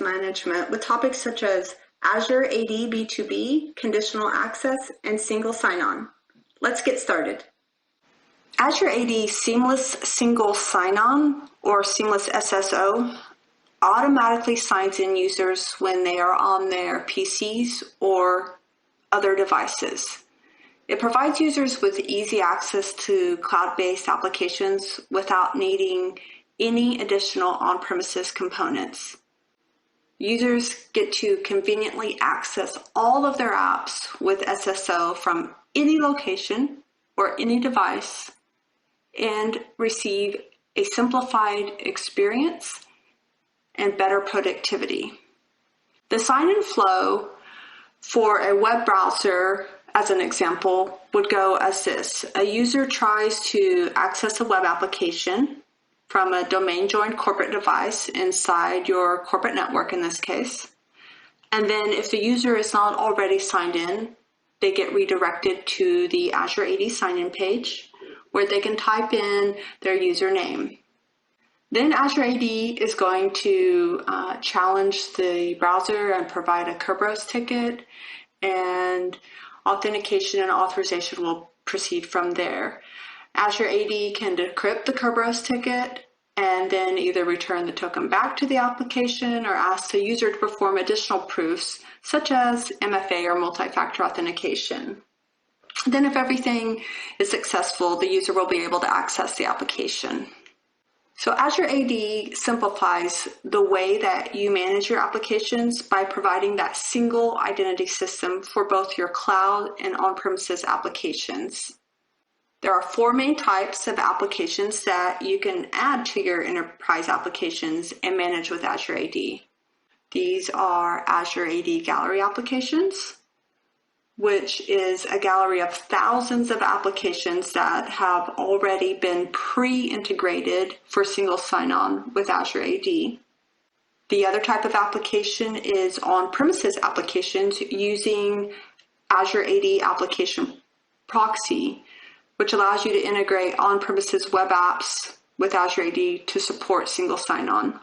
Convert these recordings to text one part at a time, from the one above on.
management with topics such as Azure AD B2B, Conditional Access, and Single Sign-On. Let's get started. Azure AD Seamless Single Sign-On, or Seamless SSO, automatically signs in users when they are on their PCs or other devices. It provides users with easy access to cloud-based applications without needing any additional on-premises components. Users get to conveniently access all of their apps with SSO from any location or any device and receive a simplified experience and better productivity. The sign-in flow for a web browser, as an example, would go as this. A user tries to access a web application from a domain-joined corporate device inside your corporate network in this case. And then if the user is not already signed in, they get redirected to the Azure AD sign-in page where they can type in their username. Then Azure AD is going to challenge the browser and provide a Kerberos ticket, and authentication and authorization will proceed from there. Azure AD can decrypt the Kerberos ticket and then either return the token back to the application or ask the user to perform additional proofs such as MFA or multi-factor authentication. Then if everything is successful, the user will be able to access the application. So Azure AD simplifies the way that you manage your applications by providing that single identity system for both your cloud and on-premises applications. There are 4 main types of applications that you can add to your enterprise applications and manage with Azure AD. These are Azure AD Gallery applications, which is a gallery of thousands of applications that have already been pre-integrated for single sign-on with Azure AD. The other type of application is on-premises applications using Azure AD Application Proxy, which allows you to integrate on-premises web apps with Azure AD to support single sign-on.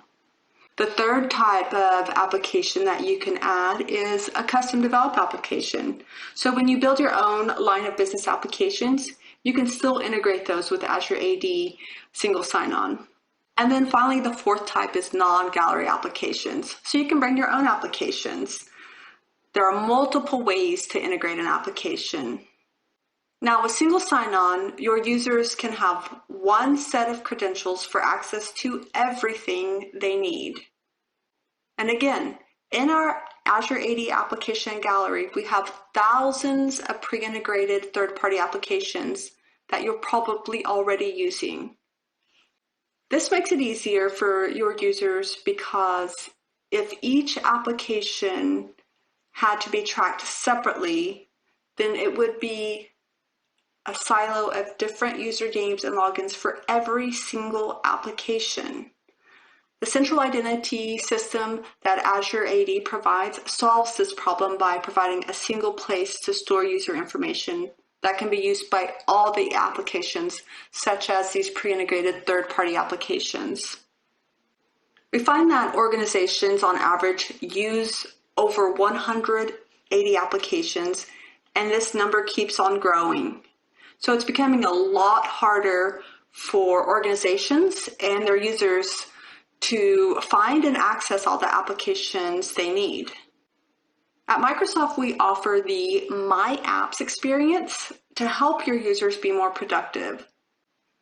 The third type of application that you can add is a custom developed application. So when you build your own line of business applications, you can still integrate those with Azure AD single sign-on. And then finally, the fourth type is non-gallery applications. So you can bring your own applications. There are multiple ways to integrate an application. Now with single sign-on, your users can have one set of credentials for access to everything they need. And again, in our Azure AD Application Gallery, we have thousands of pre-integrated third-party applications that you're probably already using. This makes it easier for your users because if each application had to be tracked separately, then it would be a silo of different usernames and logins for every single application. The central identity system that Azure AD provides solves this problem by providing a single place to store user information that can be used by all the applications, such as these pre-integrated third-party applications. We find that organizations on average use over 180 applications, and this number keeps on growing. So it's becoming a lot harder for organizations and their users to find and access all the applications they need. At Microsoft, we offer the My Apps experience to help your users be more productive.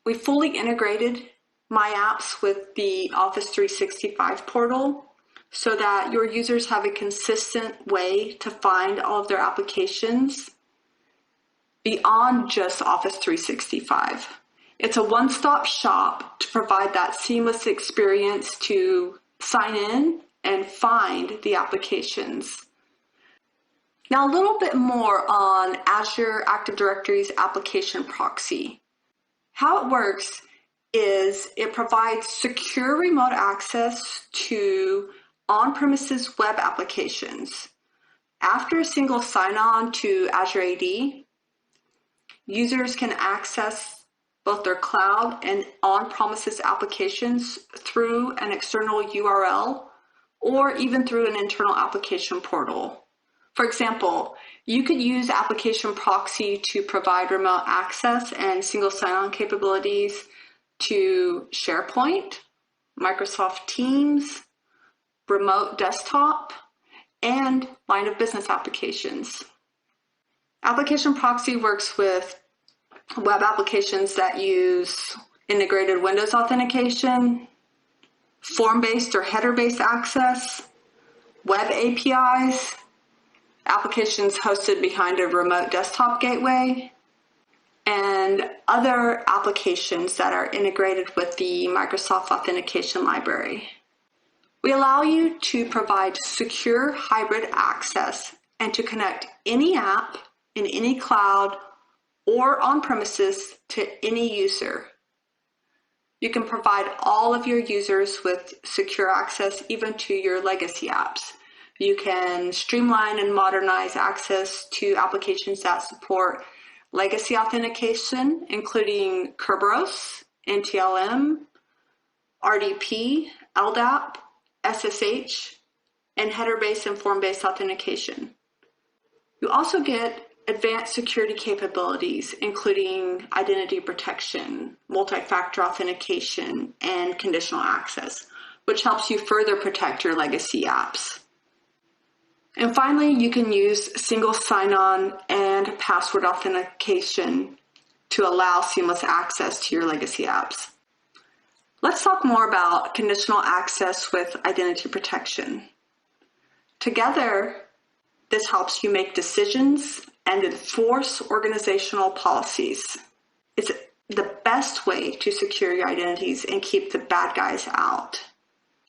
We fully integrated My Apps with the Office 365 portal so that your users have a consistent way to find all of their applications beyond just Office 365. It's a one-stop shop to provide that seamless experience to sign in and find the applications. Now a little bit more on Azure Active Directory's application proxy. How it works is it provides secure remote access to on-premises web applications. After a single sign-on to Azure AD, users can access both their cloud and on-premises applications through an external URL or even through an internal application portal. For example, you could use application Proxy to provide remote access and single sign-on capabilities to SharePoint, Microsoft Teams, remote desktop, and line of business applications. Application Proxy works with web applications that use integrated Windows authentication, form-based or header-based access, web APIs, applications hosted behind a remote desktop gateway, and other applications that are integrated with the Microsoft Authentication Library. We allow you to provide secure hybrid access and to connect any app in any cloud or on-premises to any user. You can provide all of your users with secure access, even to your legacy apps. You can streamline and modernize access to applications that support legacy authentication, including Kerberos, NTLM, RDP, LDAP, SSH, and header-based and form-based authentication. You also get advanced security capabilities, including identity protection, multi-factor authentication, and conditional access, which helps you further protect your legacy apps. And finally, you can use single sign-on and password authentication to allow seamless access to your legacy apps. Let's talk more about conditional access with identity protection. Together, this helps you make decisions and enforce organizational policies. It's the best way to secure your identities and keep the bad guys out.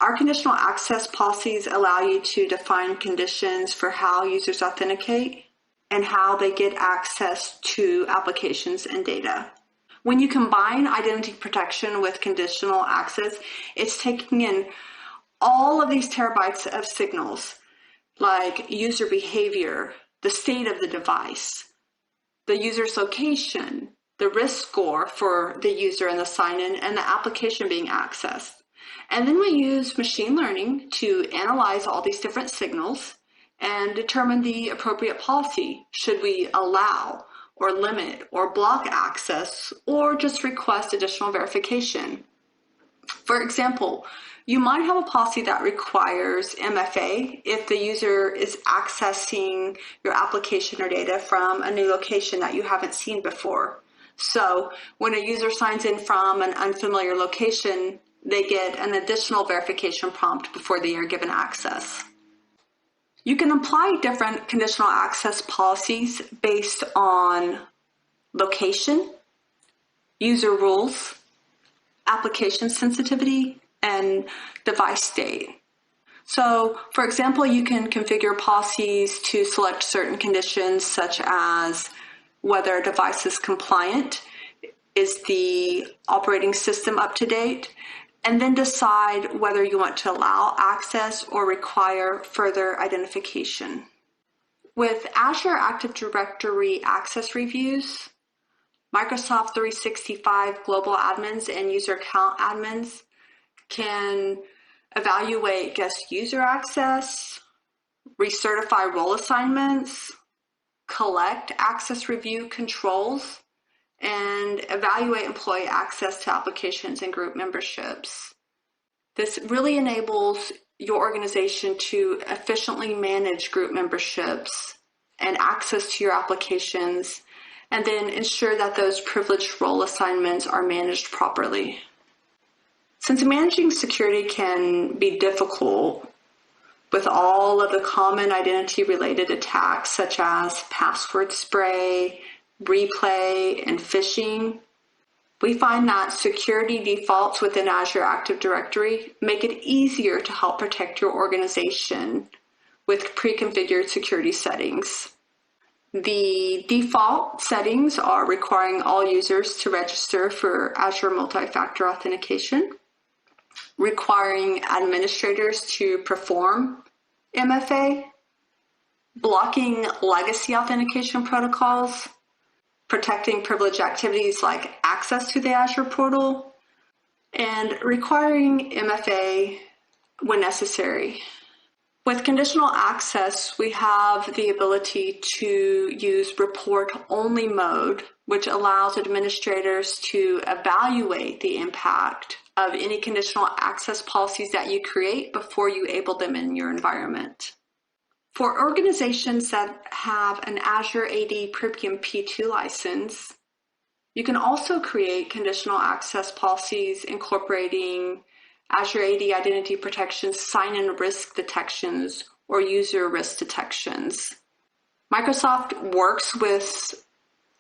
Our conditional access policies allow you to define conditions for how users authenticate and how they get access to applications and data. When you combine identity protection with conditional access, it's taking in all of these terabytes of signals, like user behavior, the state of the device, the user's location, the risk score for the user and the sign-in, and the application being accessed. And then we use machine learning to analyze all these different signals and determine the appropriate policy. Should we allow or limit or block access or just request additional verification? For example, you might have a policy that requires MFA if the user is accessing your application or data from a new location that you haven't seen before. So when a user signs in from an unfamiliar location, they get an additional verification prompt before they are given access. You can apply different conditional access policies based on location, user rules, application sensitivity, and device state. So, for example, you can configure policies to select certain conditions such as whether a device is compliant, is the operating system up to date, and then decide whether you want to allow access or require further identification. With Azure Active Directory access reviews, Microsoft 365 global admins and user account admins can evaluate guest user access, recertify role assignments, collect access review controls, and evaluate employee access to applications and group memberships. This really enables your organization to efficiently manage group memberships and access to your applications, and then ensure that those privileged role assignments are managed properly. Since managing security can be difficult with all of the common identity-related attacks such as password spray, replay, and phishing, we find that security defaults within Azure Active Directory make it easier to help protect your organization with pre-configured security settings. The default settings are requiring all users to register for Azure multi-factor authentication, requiring administrators to perform MFA, blocking legacy authentication protocols, protecting privileged activities like access to the Azure portal, and requiring MFA when necessary. With conditional access, we have the ability to use report-only mode, which allows administrators to evaluate the impact of any conditional access policies that you create before you enable them in your environment. For organizations that have an Azure AD Premium P2 license, you can also create conditional access policies incorporating Azure AD Identity Protection's sign-in risk detections or user risk detections. Microsoft works with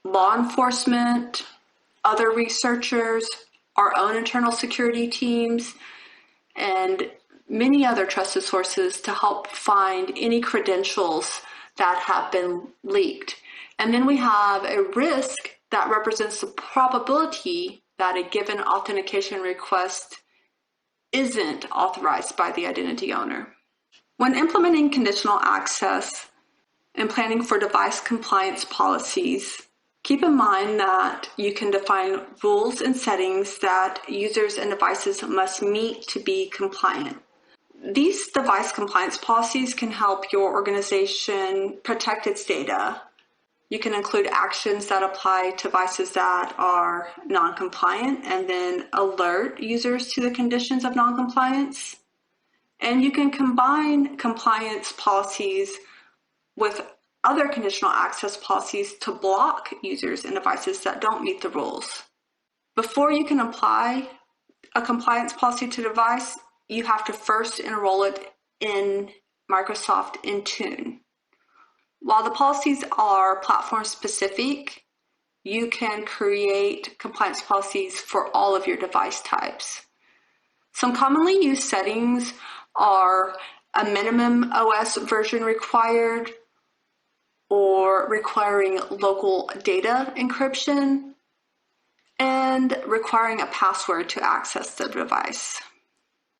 law enforcement, other researchers, our own internal security teams, and many other trusted sources to help find any credentials that have been leaked. And then we have a risk that represents the probability that a given authentication request isn't authorized by the identity owner. When implementing conditional access and planning for device compliance policies, keep in mind that you can define rules and settings that users and devices must meet to be compliant. These device compliance policies can help your organization protect its data. You can include actions that apply to devices that are non-compliant and then alert users to the conditions of non-compliance. And you can combine compliance policies with other conditional access policies to block users and devices that don't meet the rules. Before you can apply a compliance policy to a device, you have to first enroll it in Microsoft Intune. While the policies are platform specific, you can create compliance policies for all of your device types. Some commonly used settings are a minimum OS version required, or requiring local data encryption, and requiring a password to access the device.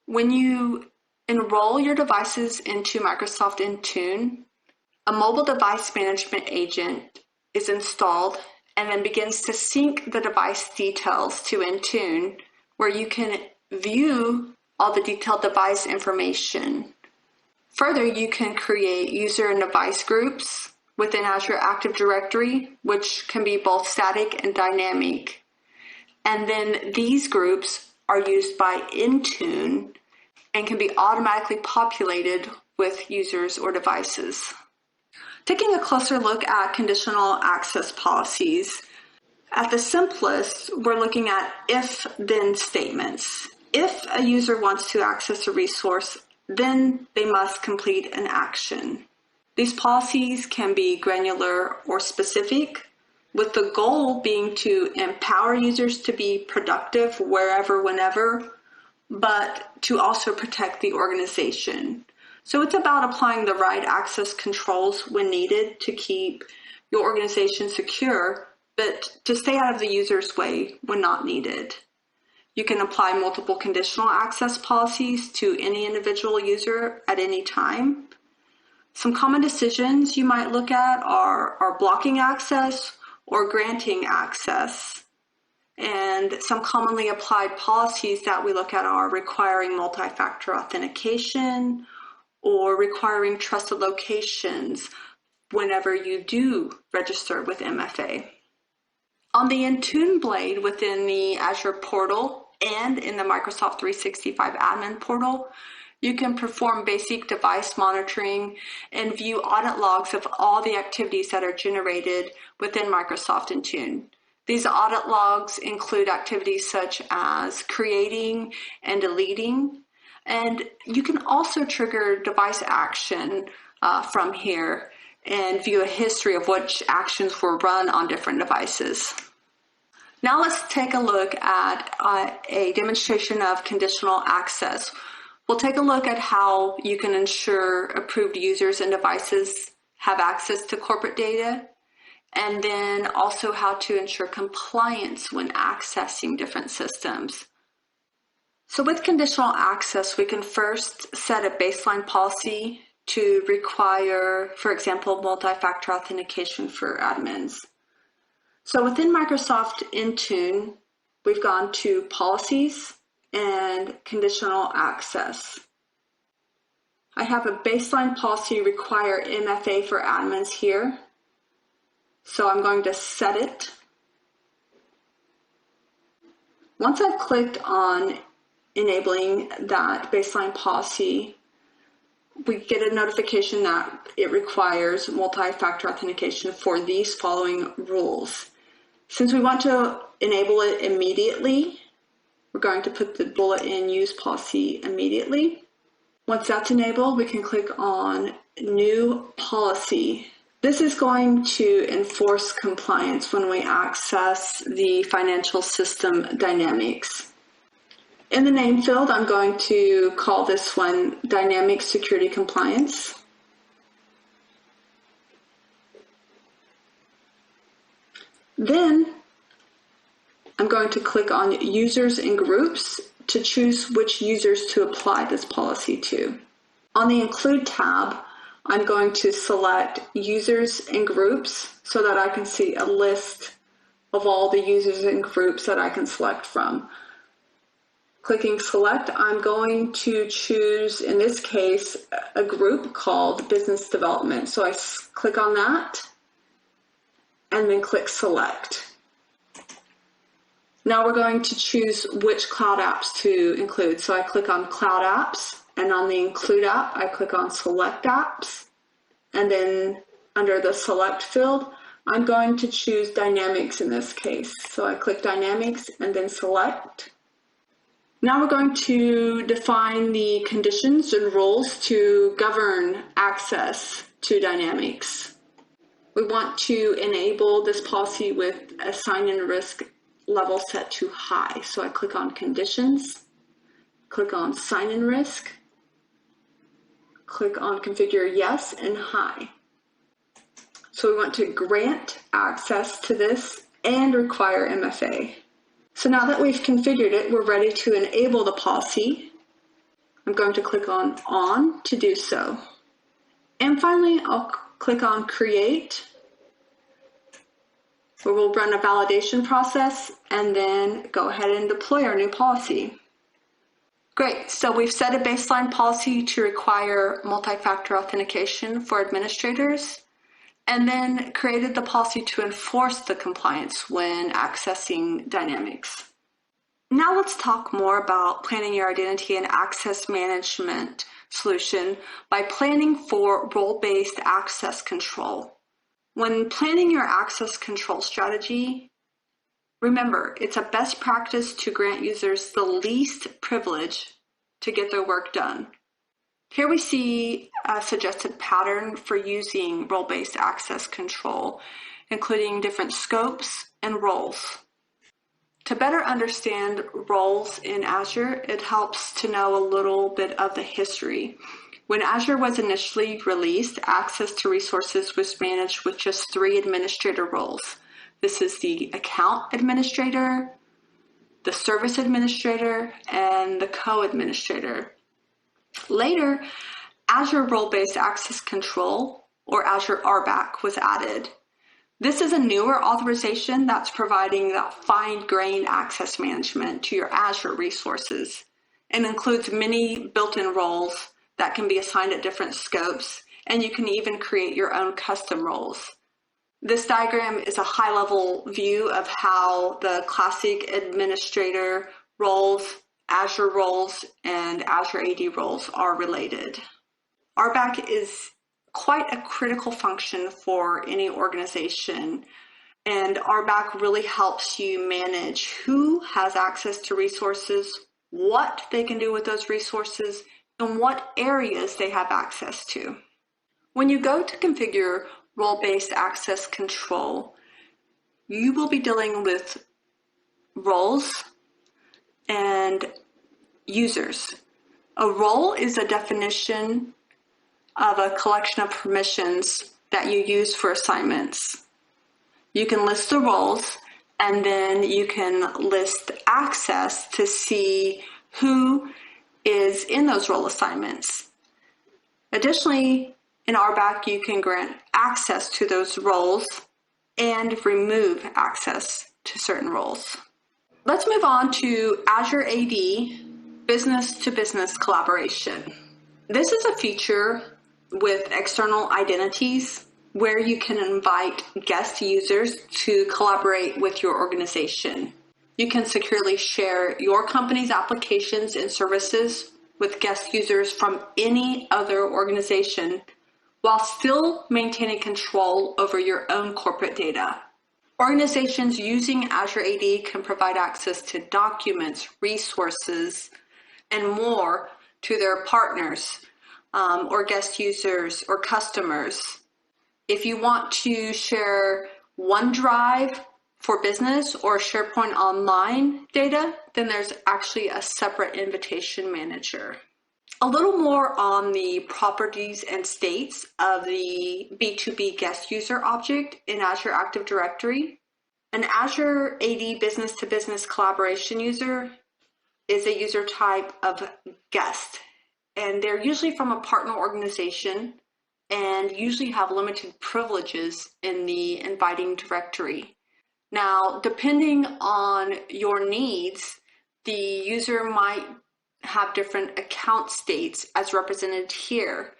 When you enroll your devices into Microsoft Intune, a mobile device management agent is installed and then begins to sync the device details to Intune, where you can view all the detailed device information. Further, you can create user and device groups within Azure Active Directory, which can be both static and dynamic. And then these groups are used by Intune and can be automatically populated with users or devices. Taking a closer look at conditional access policies, at the simplest, we're looking at if-then statements. If a user wants to access a resource, then they must complete an action. These policies can be granular or specific, with the goal being to empower users to be productive wherever, whenever, but to also protect the organization. So it's about applying the right access controls when needed to keep your organization secure, but to stay out of the user's way when not needed. You can apply multiple conditional access policies to any individual user at any time. Some common decisions you might look at are blocking access or granting access. And some commonly applied policies that we look at are requiring multi-factor authentication or requiring trusted locations whenever you do register with MFA. On the Intune blade within the Azure portal and in the Microsoft 365 admin portal, you can perform basic device monitoring and view audit logs of all the activities that are generated within Microsoft Intune. These audit logs include activities such as creating and deleting, and you can also trigger device action from here and view a history of which actions were run on different devices. Now let's take a look at a demonstration of conditional access. We'll take a look at how you can ensure approved users and devices have access to corporate data, and then also how to ensure compliance when accessing different systems. So with conditional access, we can first set a baseline policy to require, for example, multi-factor authentication for admins. So within Microsoft Intune, we've gone to Policies and Conditional Access. I have a baseline policy require MFA for admins here. So I'm going to set it. Once I've clicked on enabling that baseline policy, we get a notification that it requires multi-factor authentication for these following rules. Since we want to enable it immediately, we're going to put the bullet in use policy immediately. Once that's enabled, we can click on new policy. This is going to enforce compliance when we access the financial system dynamics. In the name field, I'm going to call this one Dynamic Security Compliance. Then I'm going to click on Users and Groups to choose which users to apply this policy to. On the Include tab, I'm going to select Users and Groups so that I can see a list of all the users and groups that I can select from. Clicking Select, I'm going to choose, in this case, a group called Business Development. So I click on that and then click Select. Now we're going to choose which cloud apps to include. So I click on Cloud Apps, and on the Include app, I click on Select Apps. And then under the Select field, I'm going to choose Dynamics in this case. So I click Dynamics and then Select. Now we're going to define the conditions and rules to govern access to Dynamics. We want to enable this policy with a sign-in risk level set to high. So I click on Conditions, click on Sign-in risk, click on Configure Yes and High. So we want to grant access to this and require MFA. So now that we've configured it, we're ready to enable the policy. I'm going to click on to do so. And finally, I'll click on Create, where we'll run a validation process and then go ahead and deploy our new policy. Great, so we've set a baseline policy to require multi-factor authentication for administrators, and then created the policy to enforce the compliance when accessing Dynamics. Now let's talk more about planning your identity and access management solution by planning for role-based access control. When planning your access control strategy, remember, it's a best practice to grant users the least privilege to get their work done. Here we see a suggested pattern for using role-based access control, including different scopes and roles. To better understand roles in Azure, it helps to know a little bit of the history. When Azure was initially released, access to resources was managed with just 3 administrator roles. This is the account administrator, the service administrator, and the co-administrator. Later, Azure Role-Based Access Control, or Azure RBAC, was added. This is a newer authorization that's providing that fine-grained access management to your Azure resources and includes many built-in roles that can be assigned at different scopes, and you can even create your own custom roles. This diagram is a high-level view of how the classic administrator roles, Azure roles, and Azure AD roles are related. RBAC is quite a critical function for any organization, and RBAC really helps you manage who has access to resources, what they can do with those resources, and what areas they have access to. When you go to configure role-based access control, you will be dealing with roles and users. A role is a definition of a collection of permissions that you use for assignments. You can list the roles, and then you can list access to see who is in those role assignments. Additionally, in RBAC, you can grant access to those roles and remove access to certain roles. Let's move on to Azure AD business-to-business collaboration. This is a feature with external identities where you can invite guest users to collaborate with your organization. You can securely share your company's applications and services with guest users from any other organization while still maintaining control over your own corporate data. Organizations using Azure AD can provide access to documents, resources, and more to their partners or guest users or customers. If you want to share OneDrive for business or SharePoint Online data, then there's actually a separate invitation manager. A little more on the properties and states of the B2B guest user object in Azure Active Directory. An Azure AD business-to-business collaboration user is a user type of guest, and they're usually from a partner organization and usually have limited privileges in the inviting directory. Now, depending on your needs, the user might have different account states as represented here.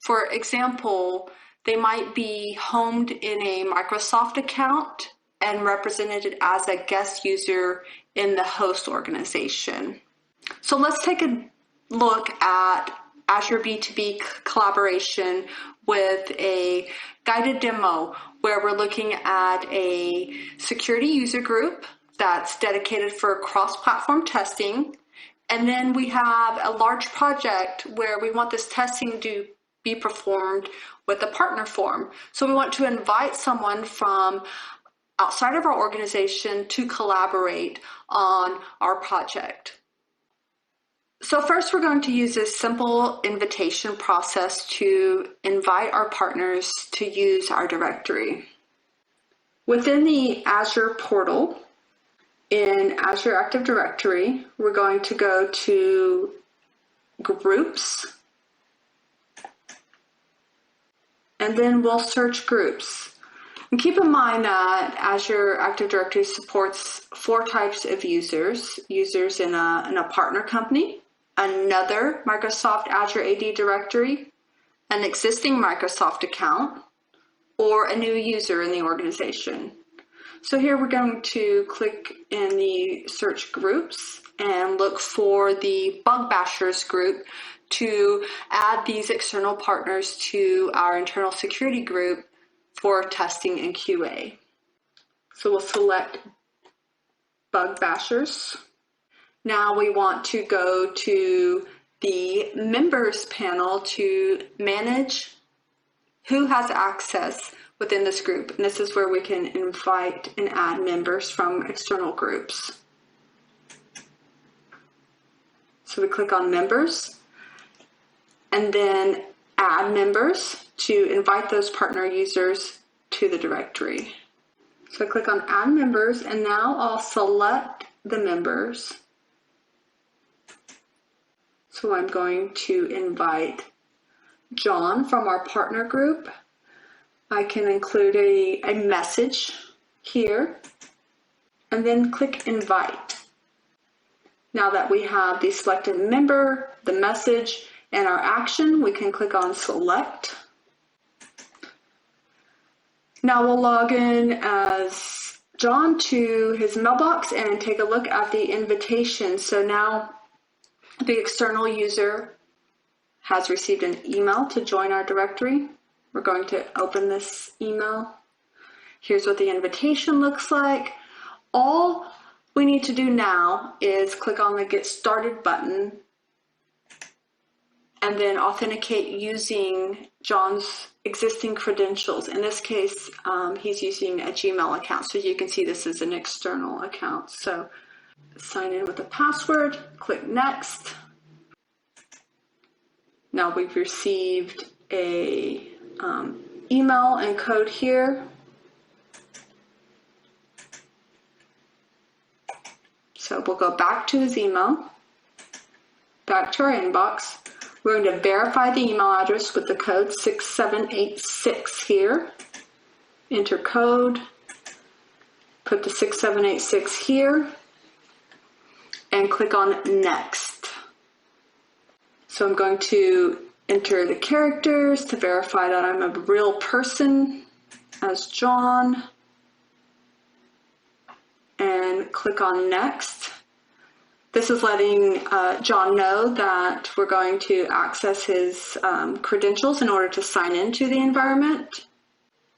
For example, they might be homed in a Microsoft account and represented as a guest user in the host organization. So let's take a look at Azure B2B collaboration with a guided demo where we're looking at a security user group that's dedicated for cross-platform testing. And then we have a large project where we want this testing to be performed with a partner form. So we want to invite someone from outside of our organization to collaborate on our project. So first we're going to use this simple invitation process to invite our partners to use our directory. Within the Azure portal, in Azure Active Directory, we're going to go to Groups, and then we'll search Groups. And keep in mind that Azure Active Directory supports 4 types of users. Users in a partner company, another Microsoft Azure AD directory, an existing Microsoft account, or a new user in the organization. So here we're going to click in the search groups and look for the Bug Bashers group to add these external partners to our internal security group for testing and QA. So we'll select Bug Bashers. Now we want to go to the Members panel to manage who has access within this group. And this is where we can invite and add members from external groups. So we click on Members and then Add Members to invite those partner users to the directory. So I click on Add Members, and now I'll select the members. So I'm going to invite John from our partner group. I can include a message here and then click Invite. Now that we have the selected member, the message, and our action, we can click on Select. Now we'll log in as John to his mailbox and take a look at the invitation. So now the external user has received an email to join our directory. We're going to open this email. Here's what the invitation looks like. All we need to do now is click on the Get Started button and then authenticate using John's existing credentials. In this case, he's using a Gmail account, so you can see this is an external account. So sign in with a password, click Next. Now we've received a email and code here. So we'll go back to his email, back to our inbox. We're going to verify the email address with the code 6786 here. Enter code, put the 6786 here, and click on Next. So I'm going to enter the characters to verify that I'm a real person as John, and click on Next. This is letting John know that we're going to access his credentials in order to sign into the environment.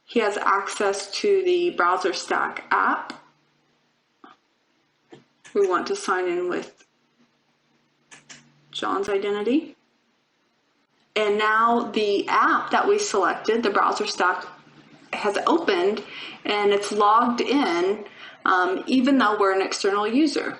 He has access to the Browser Stack app. We want to sign in with John's identity. And now the app that we selected, the Browser Stack, has opened and it's logged in even though we're an external user.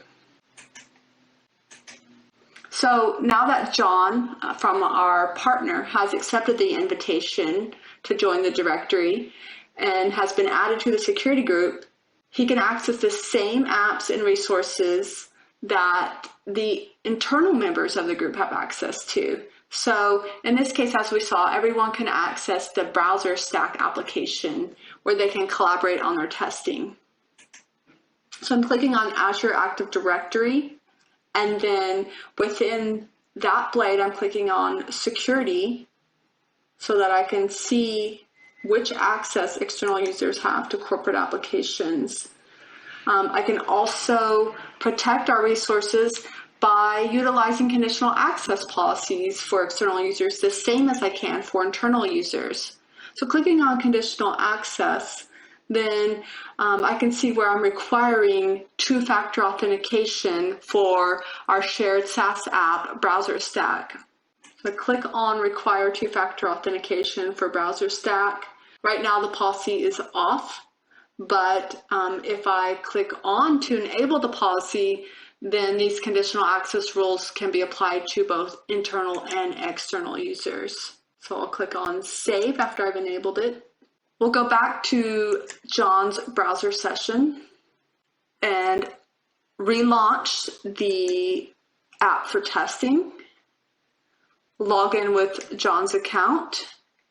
So now that John from our partner has accepted the invitation to join the directory and has been added to the security group, he can access the same apps and resources that the internal members of the group have access to. So in this case, as we saw, everyone can access the Browser Stack application where they can collaborate on their testing. So I'm clicking on Azure Active Directory, and then within that blade, I'm clicking on Security so that I can see which access external users have to corporate applications. I can also protect our resources by utilizing conditional access policies for external users, the same as I can for internal users. So clicking on conditional access, then I can see where I'm requiring two-factor authentication for our shared SaaS app, Browser Stack. So click on require two-factor authentication for Browser Stack. Right now the policy is off, but if I click on to enable the policy, then these conditional access rules can be applied to both internal and external users. So I'll click on Save after I've enabled it. We'll go back to John's browser session and relaunch the app for testing. Log in with John's account.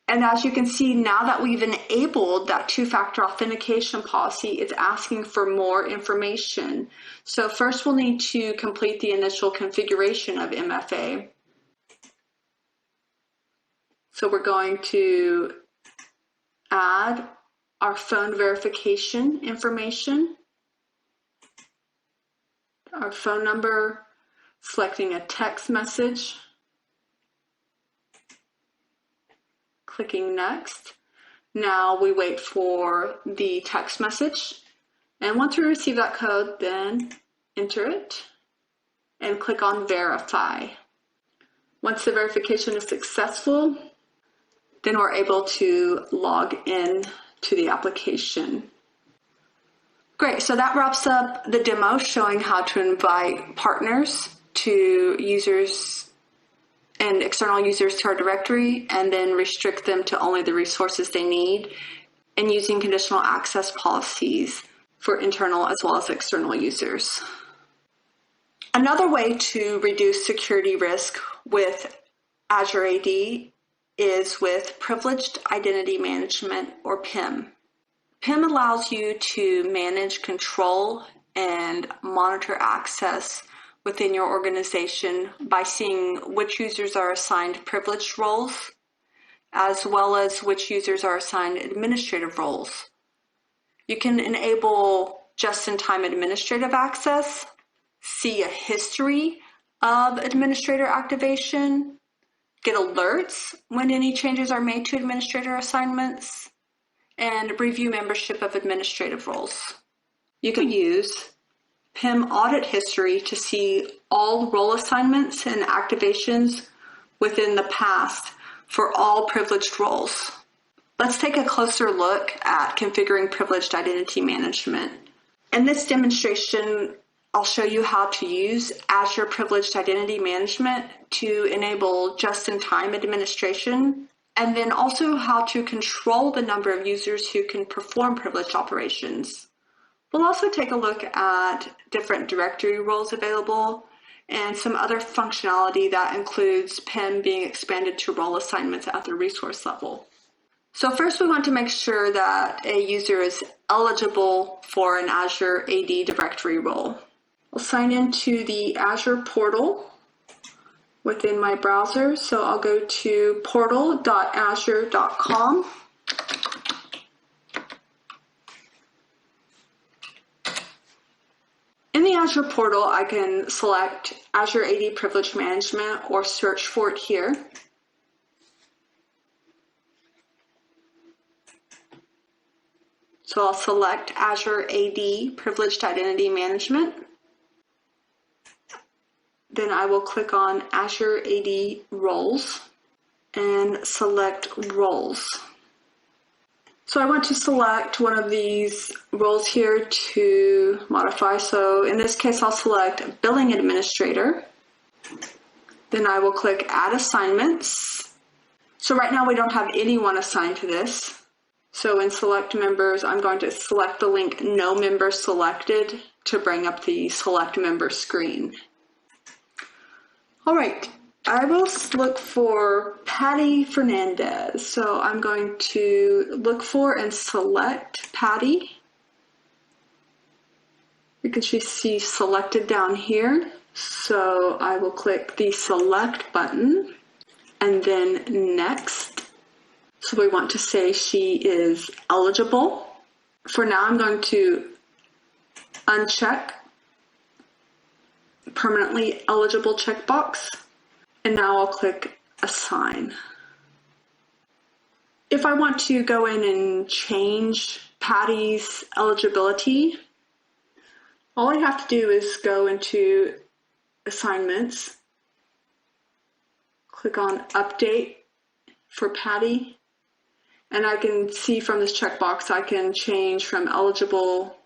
And as you can see, now that we've enabled that two-factor authentication policy, it's asking for more information. So first we'll need to complete the initial configuration of MFA. So we're going to add our phone verification information, our phone number, selecting a text message, clicking Next. Now we wait for the text message, and once we receive that code, then enter it and click on Verify. Once the verification is successful, then we're able to log in to the application. Great, so that wraps up the demo showing how to invite partners to users and external users to our directory and then restrict them to only the resources they need, and using conditional access policies for internal as well as external users. Another way to reduce security risk with Azure AD is with Privileged Identity Management, or PIM. PIM allows you to manage, control, and monitor access within your organization by seeing which users are assigned privileged roles, as well as which users are assigned administrative roles. You can enable just-in-time administrative access, see a history of administrator activation, get alerts when any changes are made to administrator assignments, and review membership of administrative roles. You can use PIM Audit History to see all role assignments and activations within the past for all privileged roles. Let's take a closer look at configuring privileged identity management. In this demonstration, I'll show you how to use Azure Privileged Identity Management to enable just-in-time administration, and then also how to control the number of users who can perform privileged operations. We'll also take a look at different directory roles available and some other functionality that includes PIM being expanded to role assignments at the resource level. So first we want to make sure that a user is eligible for an Azure AD directory role. We'll sign into the Azure portal within my browser. So I'll go to portal.azure.com. In the Azure portal, I can select Azure AD Privilege Management or search for it here. So I'll select Azure AD Privileged Identity Management. Then I will click on Azure AD Roles and select Roles. So I want to select one of these roles here to modify. So in this case, I'll select Billing Administrator. Then I will click Add Assignments. So right now we don't have anyone assigned to this. So in Select Members, I'm going to select the link No Member Selected to bring up the Select Member screen. All right, I will look for Patty Fernandez. So I'm going to look for and select Patty. You can see selected down here. So I will click the Select button and then Next. So we want to say she is eligible. For now, I'm going to uncheck Permanently Eligible checkbox. And now I'll click Assign. If I want to go in and change Patty's eligibility, all I have to do is go into Assignments, click on Update for Patty, and I can see from this checkbox I can change from eligible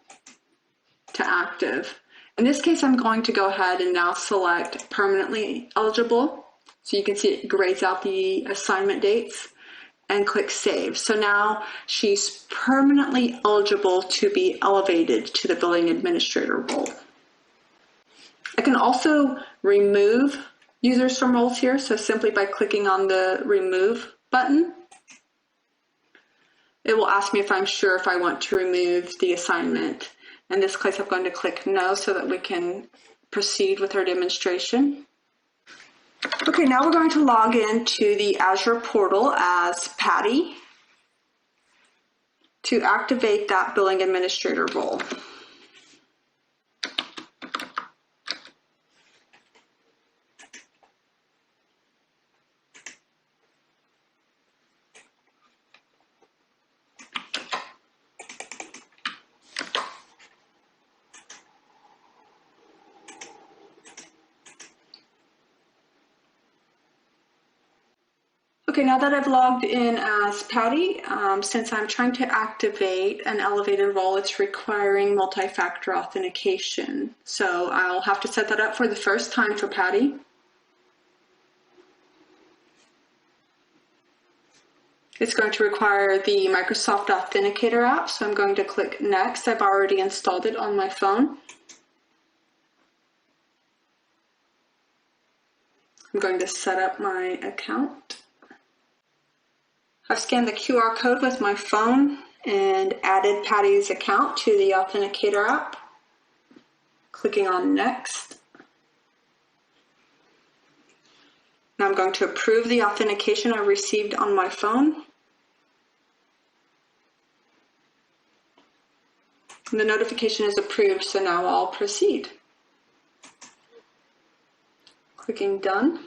to active. In this case, I'm going to go ahead and now select Permanently Eligible. So you can see it grades out the assignment dates and click Save. So now she's permanently eligible to be elevated to the Billing Administrator role. I can also remove users from roles here. So simply by clicking on the Remove button, it will ask me if I'm sure if I want to remove the assignment. In this case, I'm going to click No so that we can proceed with our demonstration. Okay, now we're going to log into the Azure portal as Patty to activate that Billing Administrator role. Okay, now that I've logged in as Patty, since I'm trying to activate an elevated role, it's requiring multi-factor authentication. So I'll have to set that up for the first time for Patty. It's going to require the Microsoft Authenticator app, so I'm going to click Next. I've already installed it on my phone. I'm going to set up my account. I've scanned the QR code with my phone and added Patty's account to the Authenticator app. Clicking on Next. Now I'm going to approve the authentication I received on my phone. And the notification is approved, so now I'll proceed. Clicking Done.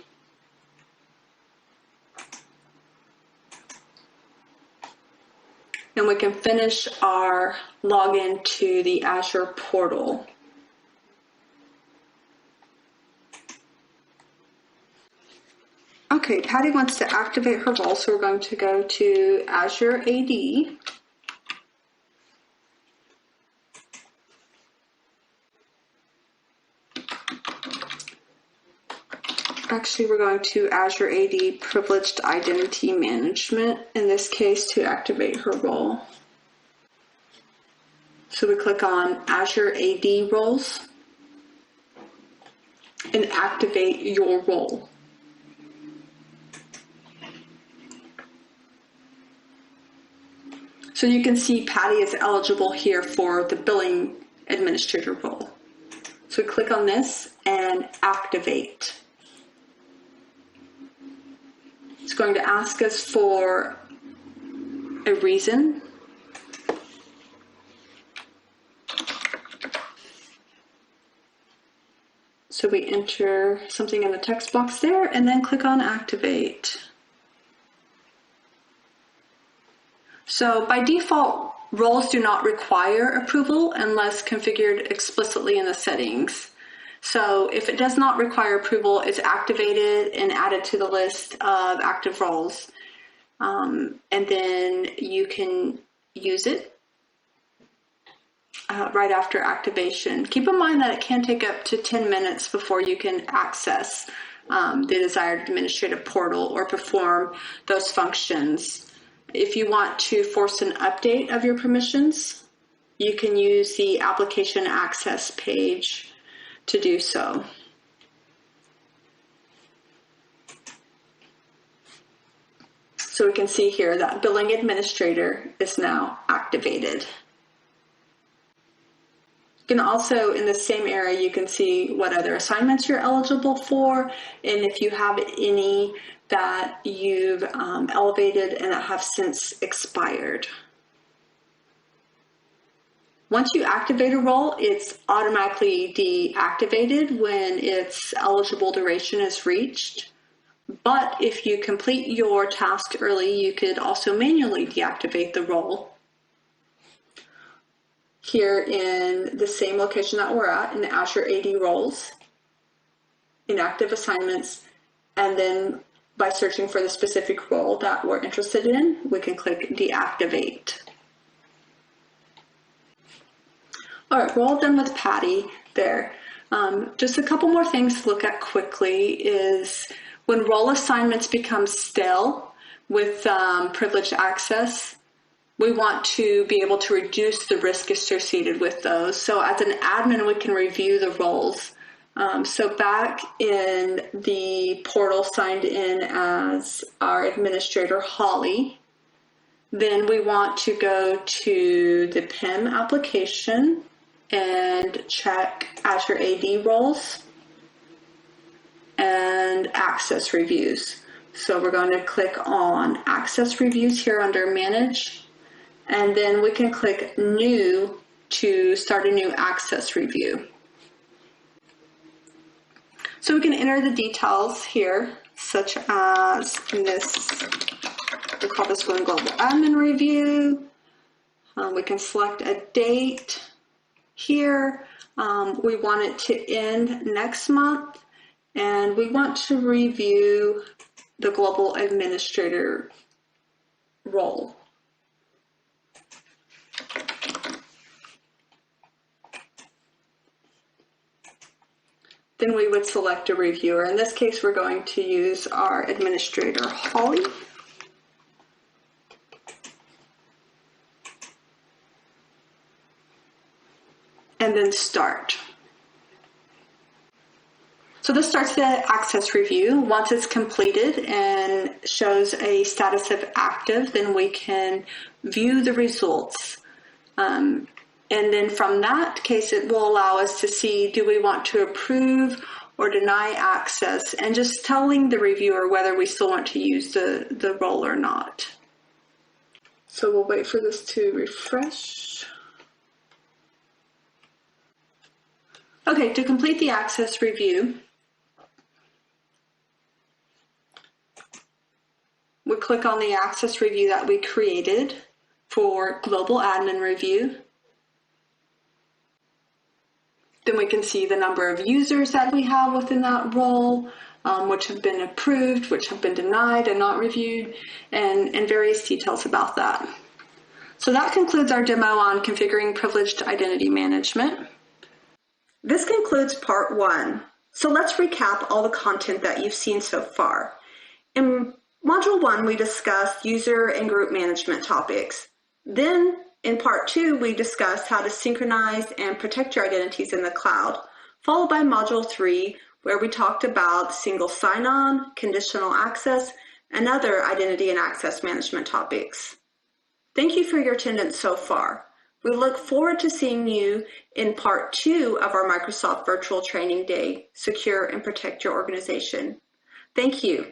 And we can finish our login to the Azure portal. Okay, Patty wants to activate her role, so we're going to go to Azure AD. Actually, we're going to Azure AD Privileged Identity Management, in this case, to activate her role. So we click on Azure AD Roles and activate your role. So you can see Patty is eligible here for the Billing Administrator role. So we click on this and activate. going to ask us for a reason. So we enter something in the text box there and then click on Activate. So by default, roles do not require approval unless configured explicitly in the settings. So if it does not require approval, it's activated and added to the list of active roles. And then you can use it right after activation. Keep in mind that it can take up to 10 minutes before you can access the desired administrative portal or perform those functions. If you want to force an update of your permissions, you can use the application access page to do so. So we can see here that Billing Administrator is now activated. You can also, in the same area, you can see what other assignments you're eligible for, and if you have any that you've elevated and that have since expired. Once you activate a role, it's automatically deactivated when its eligible duration is reached. But if you complete your task early, you could also manually deactivate the role. Here in the same location that we're at, in Azure AD roles, inactive assignments, and then by searching for the specific role that we're interested in, we can click deactivate. All right, we're all done with Patty there. Just a couple more things to look at quickly is when role assignments become stale with privileged access, we want to be able to reduce the risk associated with those. So as an admin, we can review the roles. So back in the portal signed in as our administrator, Holly, then we want to go to the PIM application and check Azure AD roles and access reviews. So we're going to click on access reviews here under manage, and then we can click new to start a new access review. So we can enter the details here, such as in this, we call this one global admin review. We can select a date here. We want it to end next month, and we want to review the global administrator role. Then we would select a reviewer. In this case, we're going to use our administrator, Holly. And then start. So this starts the access review. Once it's completed and shows a status of active, then we can view the results. And then from that case, it will allow us to see, do we want to approve or deny access, and just telling the reviewer whether we still want to use the role or not. So we'll wait for this to refresh. Okay, to complete the access review, we click on the access review that we created for global admin review. Then we can see the number of users that we have within that role, which have been approved, which have been denied and not reviewed, and various details about that. So that concludes our demo on configuring privileged identity management. This concludes part 1. So let's recap all the content that you've seen so far. In Module 1, we discussed user and group management topics. Then in part 2, we discussed how to synchronize and protect your identities in the cloud, followed by Module 3, where we talked about single sign-on, conditional access, and other identity and access management topics. Thank you for your attendance so far. We look forward to seeing you in part 2 of our Microsoft Virtual Training Day, Secure and Protect Your Organization. Thank you.